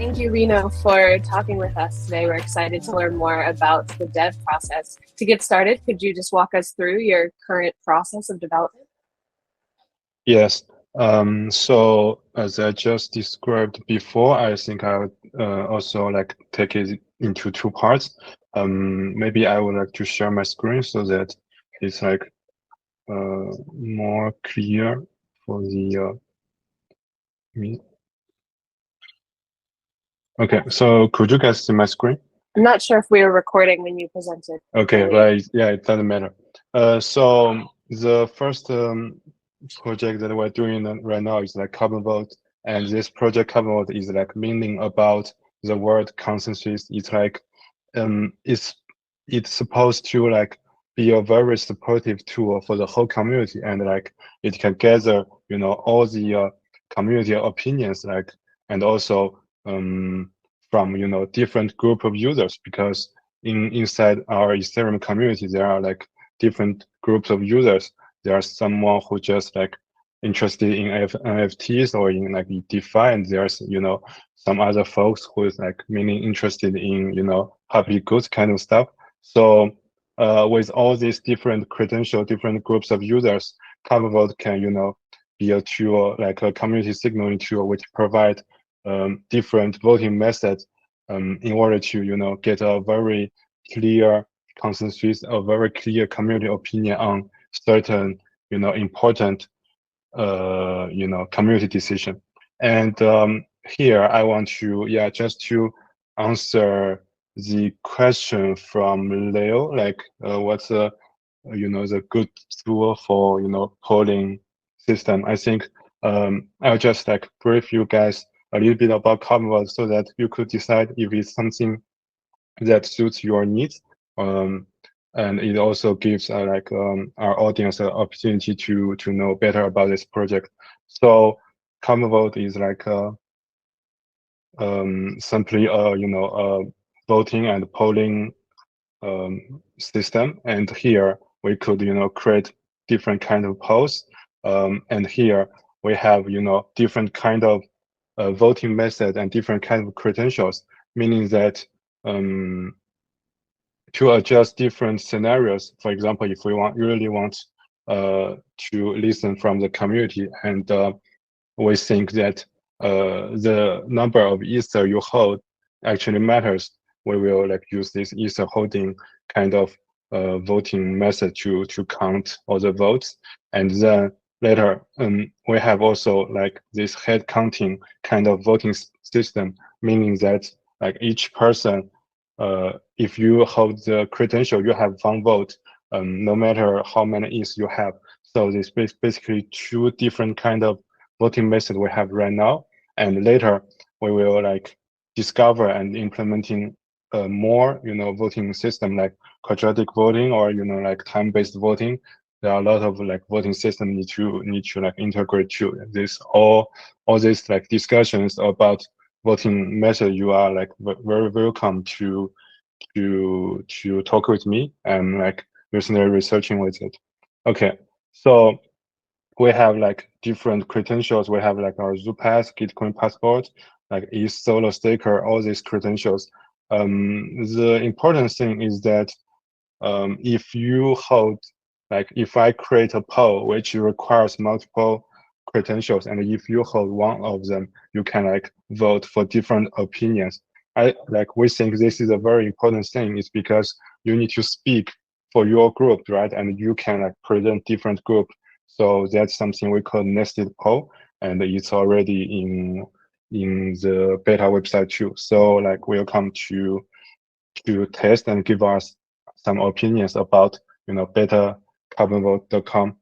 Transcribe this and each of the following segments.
Thank you, Reno, for talking with us today. We're excited to learn more about the dev process. To get started, could you just walk us through your current process of development? Yes. So as I just described before, I think I would also like take it into two parts. Maybe I would like to share my screen so that it's like more clear for the me. Okay, so could you guys see my screen? I'm not sure if we were recording when you presented. Okay, right. Yeah, it doesn't matter. So the first project that we're doing right now is like Carbonvote, and this project Carbonvote is like meaning about the word consensus. It's like it's supposed to like be a very supportive tool for the whole community, and like it can gather all the community opinions, like, and also from different group of users, because inside our Ethereum community there are like different groups of users. There are someone who just like interested in NFTs or in like DeFi, and there's some other folks who is like mainly interested in public goods kind of stuff. So with all these different credentials, different groups of users, Carbonvote can be a tool, like a community signaling tool, which provide different voting methods in order to get a very clear consensus, a very clear community opinion on certain important community decision. And here I want to just to answer the question from Leo, like what's the good tool for polling system. I think I'll just like brief you guys a little bit about Carbonvote so that you could decide if it's something that suits your needs. And it also gives our audience an opportunity to know better about this project. So Carbonvote is like simply a voting and polling system, and here we could create different kind of polls, and here we have different kind of voting method and different kind of credentials, meaning that to adjust different scenarios. For example, if we really want to listen from the community, and we think that the number of Ether you hold actually matters, we will like use this Ether holding kind of voting method to count all the votes. And then later we have also like this head counting kind of voting system, meaning that like each person, if you hold the credential, you have one vote, no matter how many ETH you have. So this basically two different kind of voting method we have right now, and later we will like discover and implementing more voting system like quadratic voting or like time-based voting. There are a lot of like voting system need to like integrate to this. All these like discussions about voting method, you are like very welcome to talk with me and like recently researching with it. Okay, so we have like different credentials. We have like our ZooPass, Gitcoin passport, like ETH solo staker, all these credentials. The important thing is that if you hold, like if I create a poll which requires multiple credentials, and if you hold one of them, you can like vote for different opinions. We think this is a very important thing, is because you need to speak for your group, right? And you can like present different group. So that's something we call nested poll, and it's already in the beta website too. So like welcome to test and give us some opinions about beta carbonvote.com.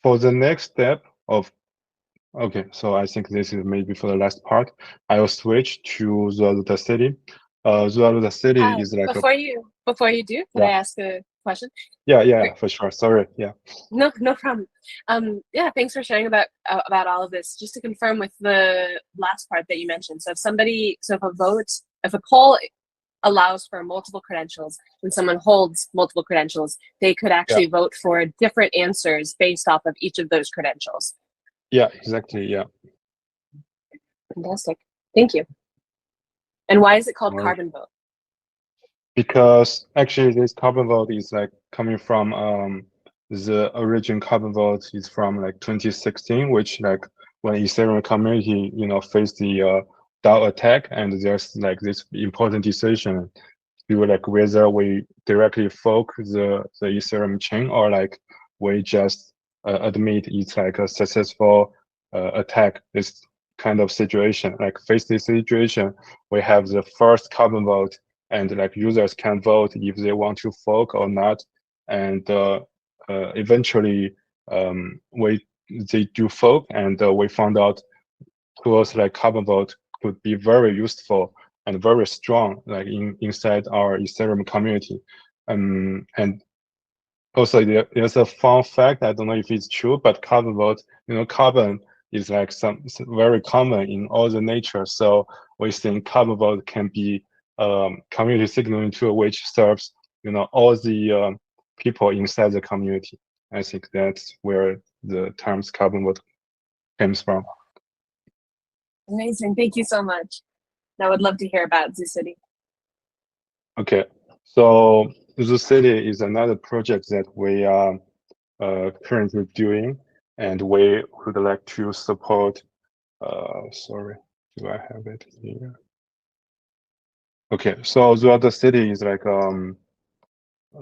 For the next step of okay, so I think this is maybe for the last part. I will switch to Zuzalu.City. Zuzalu.City is like before you do, can I ask a question? Yeah, for sure. Sorry. Yeah. No problem. Yeah, thanks for sharing about all of this. Just to confirm with the last part that you mentioned. So if a poll allows for multiple credentials, when someone holds multiple credentials, they could actually vote for different answers based off of each of those credentials. Yeah, exactly. Yeah. Fantastic. Thank you. And why is it called Carbonvote? Because actually this Carbonvote is like coming from the origin Carbonvote is from like 2016, which like when Ethereum community, faced the DAO attack, and there's like this important decision to like whether we directly fork the Ethereum chain or like we just admit it's like a successful attack. This kind of situation, like face this situation, we have the first Carbonvote, and like users can vote if they want to fork or not, and eventually they do fork, and we found out tools like Carbonvote could be very useful and very strong, like inside our Ethereum community. And also there's a fun fact, I don't know if it's true, but Carbonvote, carbon is like some very common in all the nature. So we think Carbonvote can be community signaling tool which serves all the people inside the community. I think that's where the terms Carbonvote comes from. Amazing. Thank you so much. I would love to hear about ZuCity. Okay, so ZuCity is another project that we are currently doing, and we would like to support. Sorry, do I have it here? Okay, so Zuzalu.City is like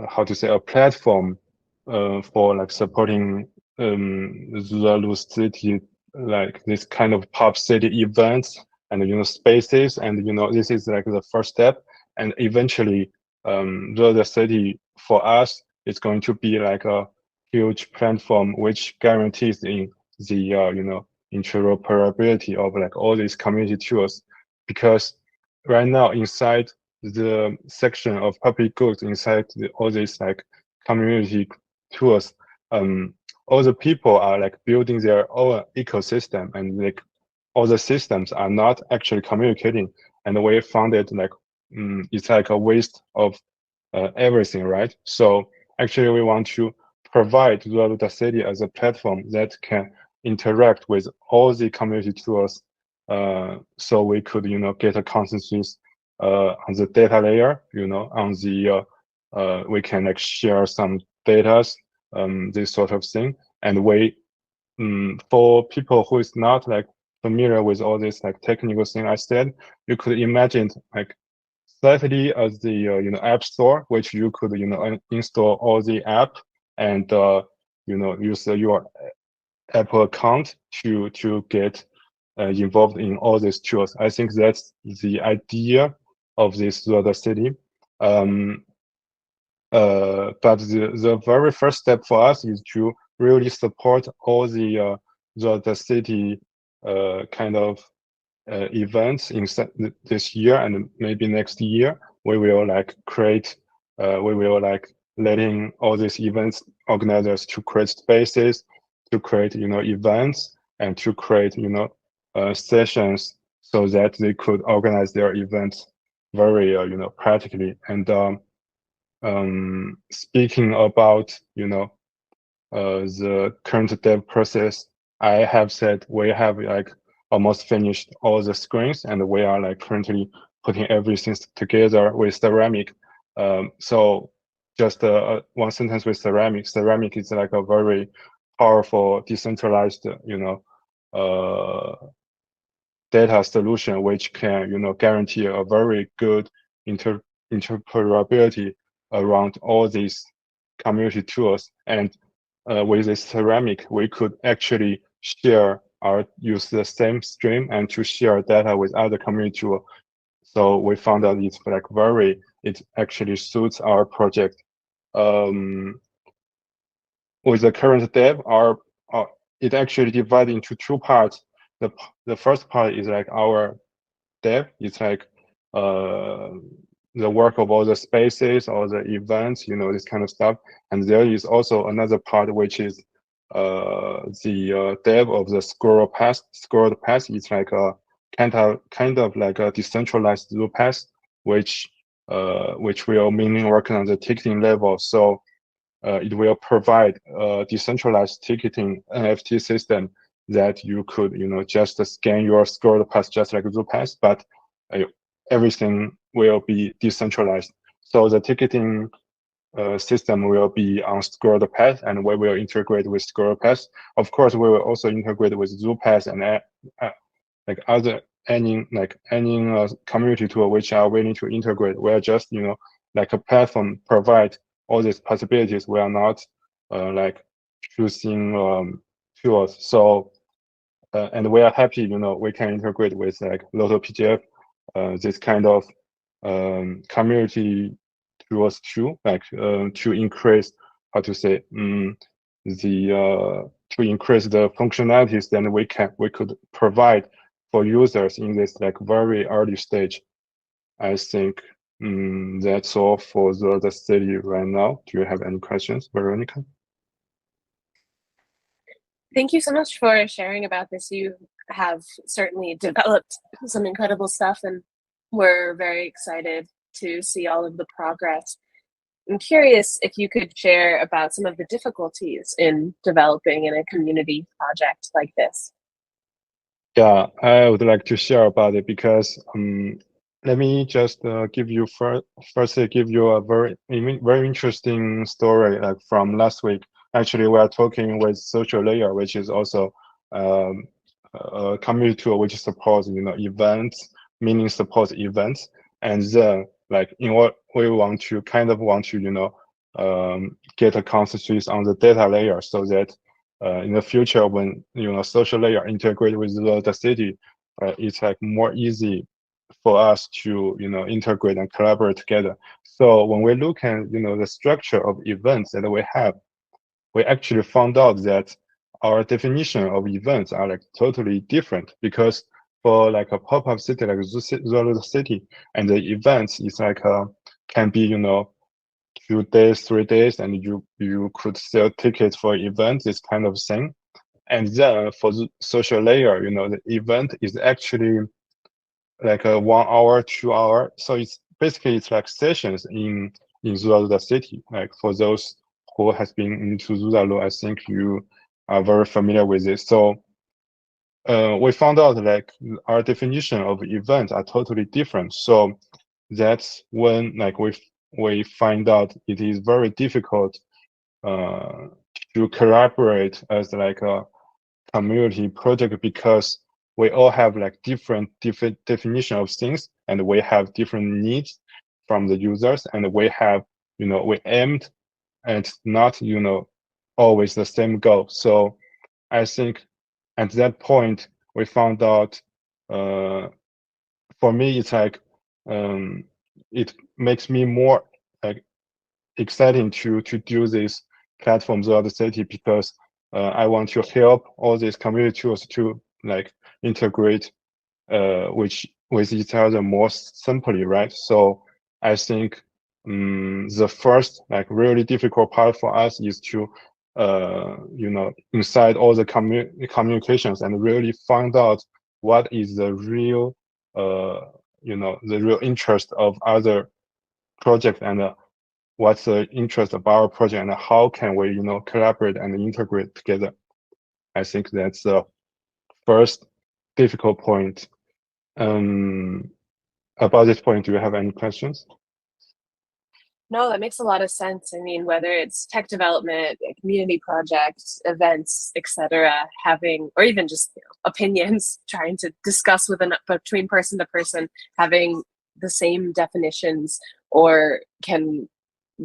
how to say, a platform for like supporting Zuzalu.City, like this kind of pop city events and spaces, and this is like the first step, and eventually Zuzalu.City for us is going to be like a huge platform which guarantees in the interoperability of like all these community tools, because right now inside the section of public goods inside all these like community tools, all the people are like building their own ecosystem, and like all the systems are not actually communicating, and we found it like it's like a waste of everything, right? So actually we want to provide Zuzalu.City as a platform that can interact with all the community tools, so we could get a consensus on the data layer, on the we can like share some data, this sort of thing. And we for people who is not like familiar with all this like technical thing I said, you could imagine like slightly as the app store, which you could install all the app and use your Apple account to get involved in all these tools. I think that's the idea of this Zuzalu.City. But the very first step for us is to really support all the Zuzalu.City kind of events in this year and maybe next year. We will like create, we will like letting all these events organizers to create spaces, to create events, and to create sessions so that they could organize their events very practically. And speaking about the current dev process, I have said we have like almost finished all the screens, and we are like currently putting everything together with Ceramic. So just one sentence with Ceramic. Ceramic is like a very powerful decentralized data solution which can guarantee a very good interoperability around all these community tools. And with this Ceramic, we could actually use the same stream and to share data with other community tools. So we found out it's like it actually suits our project. With the current dev, it actually divided into two parts. The first part is like our dev. It's like the work of all the spaces, all the events, this kind of stuff. And there is also another part which is the dev of the scroll path. Scroll path is like a kind of like a decentralized zoo path, which will mainly work on the ticketing level. So it will provide a decentralized ticketing NFT system that you could, just scan your scored pass just like ZuPass, but everything will be decentralized. So the ticketing system will be on scored path, and we will integrate with scored path. Of course, we will also integrate with ZuPass and like any community tool which are willing to integrate. We are just like a platform provide all these possibilities. We are not like choosing tools. So and we are happy, we can integrate with like Lotto PGF, this kind of community tools too, like to increase, how to say, to increase the functionalities that we could provide for users in this like very early stage. I think that's all for the city right now. Do you have any questions, Veronica? Thank you so much for sharing about this. You have certainly developed some incredible stuff, and we're very excited to see all of the progress. I'm curious if you could share about some of the difficulties in developing in a community project like this. Yeah, I would like to share about it because let me just give you firstly give you a very interesting story like from last week. Actually, we are talking with Social Layer, which is also a community tool which supports events, meaning supports events, and then like in what we want to get a consensus on the data layer so that in the future when social layer integrate with the city, it's like more easy for us to integrate and collaborate together. So when we look at the structure of events that we have, we actually found out that our definition of events are like totally different, because for like a pop-up city like Zuzalu.City, and the events is like can be 2 days, 3 days, and you could sell tickets for events, this kind of thing. And then for the social layer, the event is actually like a 1 hour, 2 hour. So it's basically it's like sessions in Zuzalu.City. Like for those who has been into Zuzalu, I think you are very familiar with this. So we found out like our definition of events are totally different. So that's when like we find out it is very difficult to collaborate as like a community project, because we all have like different definition of things, and we have different needs from the users, and we have we aimed at not always the same goal. So I think at that point we found out for me it's like it makes me more like exciting to do this platform throughout the city, because I want to help all these community tools to like integrate with each other more simply, right? So I think the first like really difficult part for us is to inside all the communications and really find out what is the real the real interest of other projects, and what's the interest of our project, and how can we collaborate and integrate together. I think that's the first difficult point. About this point, do you have any questions? No, that makes a lot of sense. I mean, whether it's tech development, community projects, events, etc., having, or even just opinions, trying to discuss between person to person, having the same definitions or can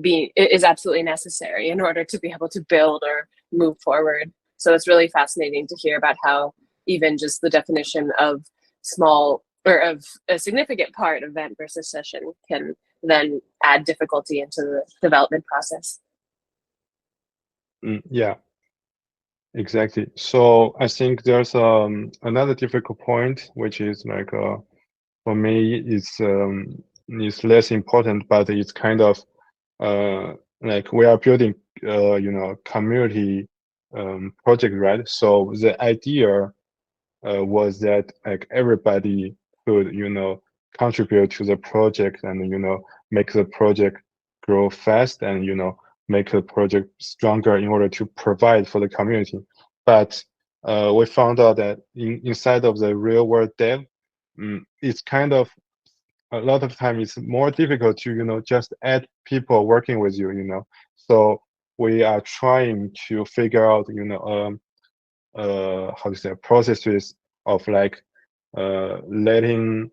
be is absolutely necessary in order to be able to build or move forward. So it's really fascinating to hear about how even just the definition of small or of a significant part event versus session can then add difficulty into the development process. Yeah, exactly. So I think there's another difficult point, which is like for me it's less important, but it's kind of like we are building community project, right? So the idea was that like everybody could contribute to the project, and make the project grow fast, and make the project stronger in order to provide for the community. But we found out that inside of the real world dev, it's kind of a lot of time it's more difficult to just add people working with you. So we are trying to figure out how to say processes of like letting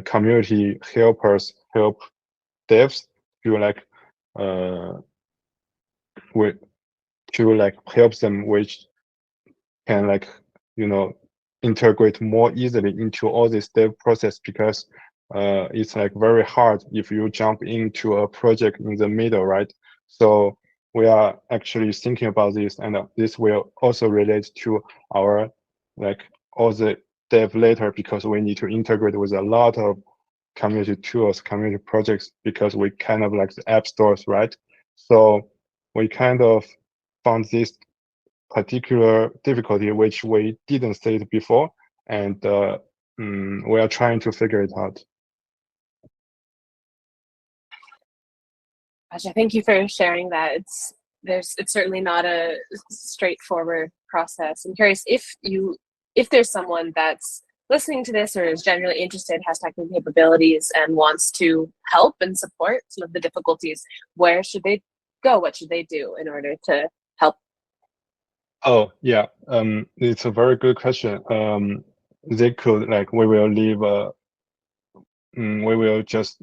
community helpers help devs to like uh with to like help them, which can like integrate more easily into all this dev process, because it's like very hard if you jump into a project in the middle, right? So we are actually thinking about this, and this will also relate to our like all the dev later, because we need to integrate with a lot of community tools, community projects, because we kind of like the app stores, right? So we kind of found this particular difficulty which we didn't see it before, and we are trying to figure it out. Gotcha. Thank you for sharing that. It's certainly not a straightforward process. I'm curious if there's someone that's listening to this or is generally interested, has technical capabilities, and wants to help and support some of the difficulties. Where should they go? What should they do in order to help? Oh yeah, it's a very good question. They could like we will leave we will just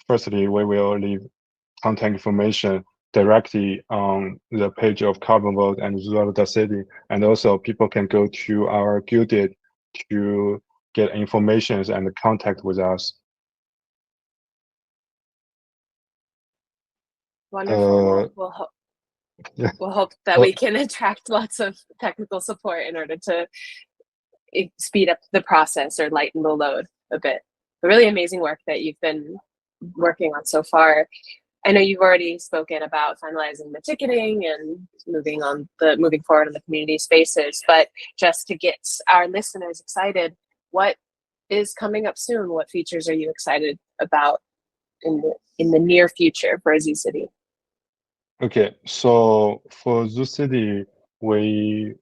firstly we will leave contact information directly on the page of Carbonvote and Zuzalu.City, and also people can go to our Guilded to get information and contact with us. Wonderful. Yeah. We'll hope that we can attract lots of technical support in order to speed up the process or lighten the load a bit. The really amazing work that you've been working on so far. I know you've already spoken about finalizing the ticketing and moving forward on the community spaces, but just to get our listeners excited, what is coming up soon? What features are you excited about in the near future for ZuCity? Okay, so for ZuCity, we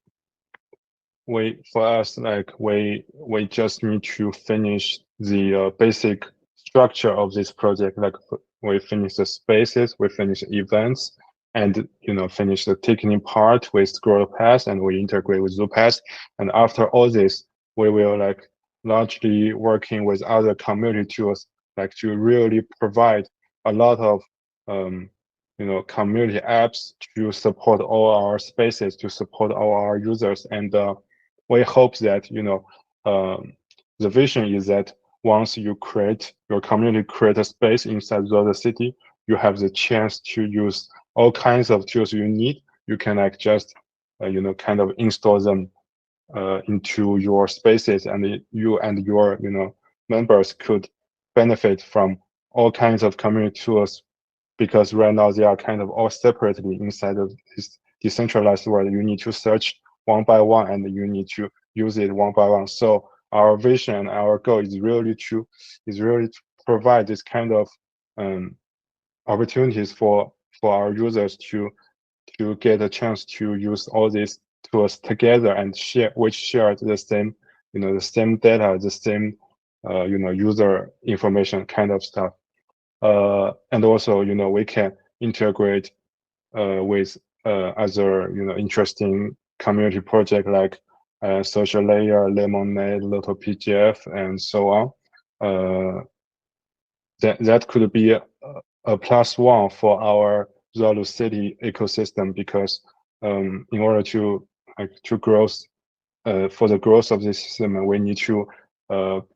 for us like we just need to finish the basic structure of this project. Like we finish the spaces, we finish events, and finish the ticketing part with Scroll Pass, and we integrate with ZooPass. And after all this, we will like largely working with other community tools, like to really provide a lot of community apps to support all our spaces, to support all our users. And we hope that the vision is that once you create your community, create a space inside the city, you have the chance to use all kinds of tools you need. You can like just kind of install them into your spaces, and you and your members could benefit from all kinds of community tools, because right now they are kind of all separately inside of this decentralized world. You need to search one by one, and you need to use it one by one. So our vision, our goal is really to provide this kind of opportunities for our users to get a chance to use all these tools together and share the same the same data, the same user information kind of stuff. And also we can integrate with other interesting community project like Social Layer, Lemonade, Lotto PGF, and so on. That could be a +1 for our Zuzalu.City ecosystem, because in order to growth for the growth of this system, we need to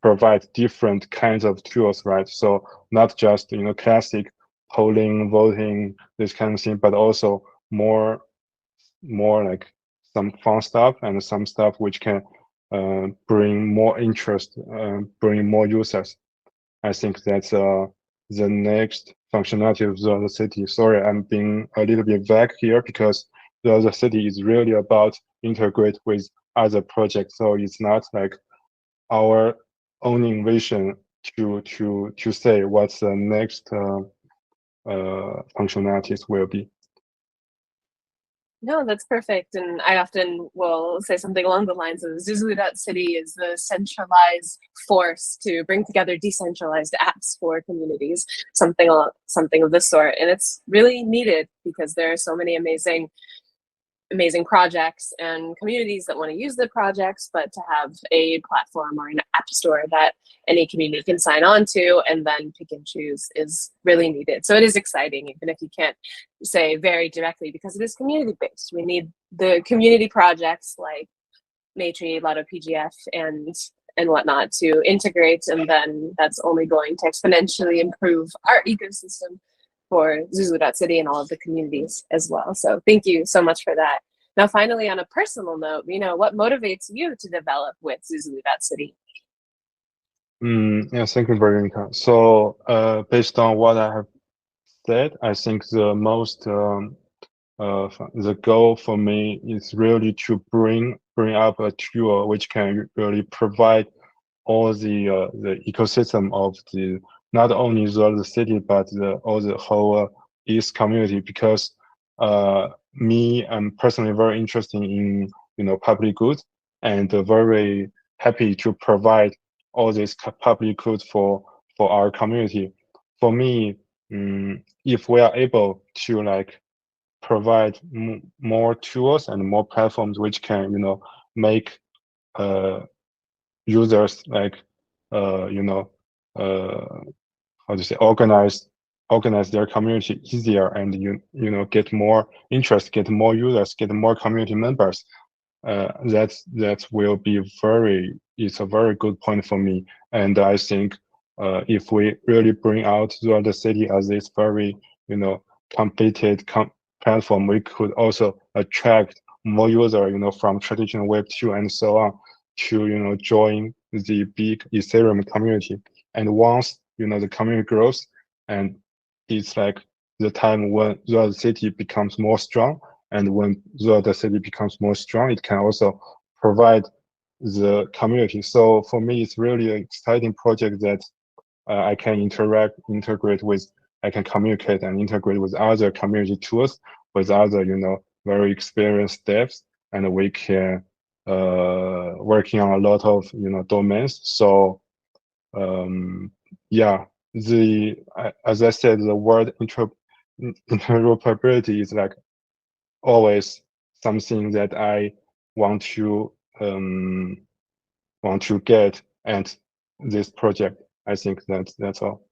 provide different kinds of tools, right? So not just classic polling, voting, this kind of thing, but also more like some fun stuff and some stuff which can bring more interest, bring more users. I think that's the next functionality of Zuzalu.City. Sorry, I'm being a little bit vague here, because Zuzalu.City is really about integrate with other projects. So it's not like our own innovation to say what's the next functionalities will be. No, that's perfect. And I often will say something along the lines of Zuzalu.City is the centralized force to bring together decentralized apps for communities, something of this sort. And it's really needed because there are so many amazing projects and communities that want to use the projects, but to have a platform or an app store that any community can sign on to and then pick and choose is really needed. So it is exciting, even if you can't say very directly, because it is community based. We need the community projects like Matri, Lotto PGF, and whatnot to integrate, and then that's only going to exponentially improve our ecosystem for Zuzalu.City and all of the communities as well. So thank you so much for that. Now, finally, on a personal note, what motivates you to develop with Zuzalu.City? Yeah, thank you, Veronica. So, based on what I have said, I think the goal for me is really to bring up a tool which can really provide all the ecosystem of the not only the city but all the whole East community, because me, I'm personally very interested in public goods, and very happy to provide all this public goods for our community. For me, if we are able to like provide more tools and more platforms which can make users like how to say organize their community easier, and get more interest, get more users, get more community members. That will be it's a very good point for me. And I think if we really bring out the city as this very completed platform, we could also attract more users from traditional Web2 and so on to join the big Ethereum community. And once the community grows, and it's like the time when the city becomes more strong, and when the city becomes more strong, it can also provide the community. So for me, it's really an exciting project that I can integrate with, I can communicate and integrate with other community tools, with other very experienced devs, and we can working on a lot of domains. So yeah, as I said, the word interoperability is like always something that I want to get, and this project, I think that's all.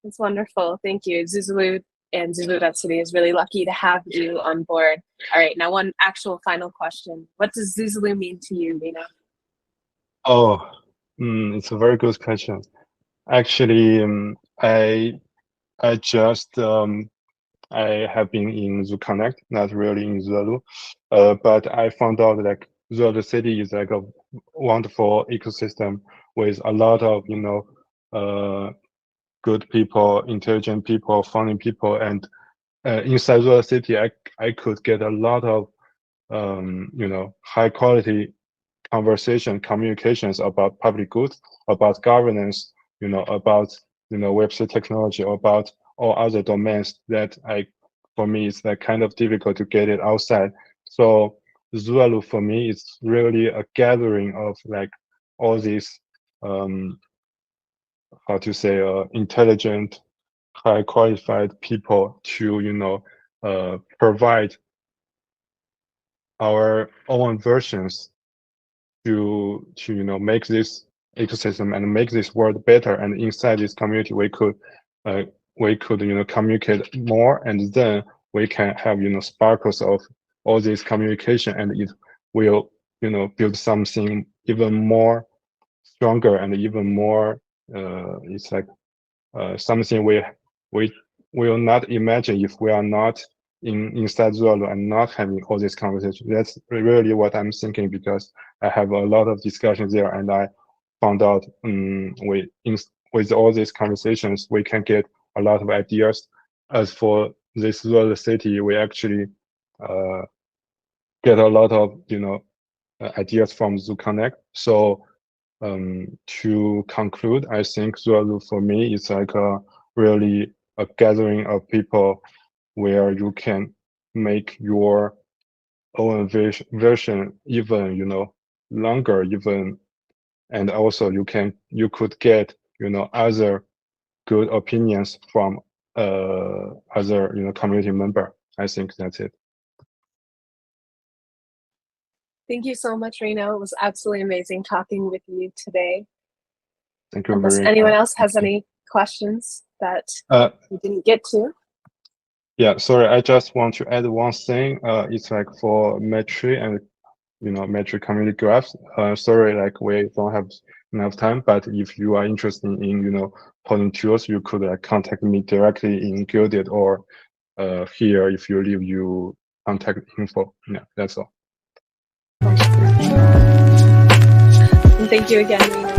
It's wonderful. Thank you. Zuzalu and Zuzalu.City is really lucky to have you on board. All right, now one actual final question. What does Zuzalu mean to you, Reno? Oh, it's a very good question. Actually, I just I have been in ZuConnect, not really in Zuzalu, but I found out like Zuzalu.City is like a wonderful ecosystem with a lot of good people, intelligent people, funny people, and inside Zuzalu.City, I could get a lot of high quality communications about public goods, about governance, about Web3 technology, about all other domains that for me, it's like kind of difficult to get it outside. So Zuzalu for me is really a gathering of like all these how to say intelligent, high qualified people to provide our own versions to make this ecosystem and make this world better. And inside this community, we could communicate more, and then we can have sparkles of all this communication, and it will build something even more stronger and even more it's like something we will not imagine if we are not inside Zuzalu and not having all this conversation. That's really what I'm thinking, because I have a lot of discussions there, and I found out with all these conversations, we can get a lot of ideas. As for this Zuzalu.City, we actually get a lot of ideas from ZuConnect. So to conclude, I think Zuzalu for me is like really a gathering of people where you can make your own version even, longer, even, and also you could get, other good opinions from other, community member. I think that's it. Thank you so much, Reno. It was absolutely amazing talking with you today. Thank you. Unless anyone else has any questions that we didn't get to. Yeah, sorry, I just want to add one thing. It's like for metric and metric community graphs. Sorry, like we don't have enough time, but if you are interested in polling tools, you could contact me directly in Guilded or here if you leave you contact info. Yeah, that's all. And thank you again, Reno.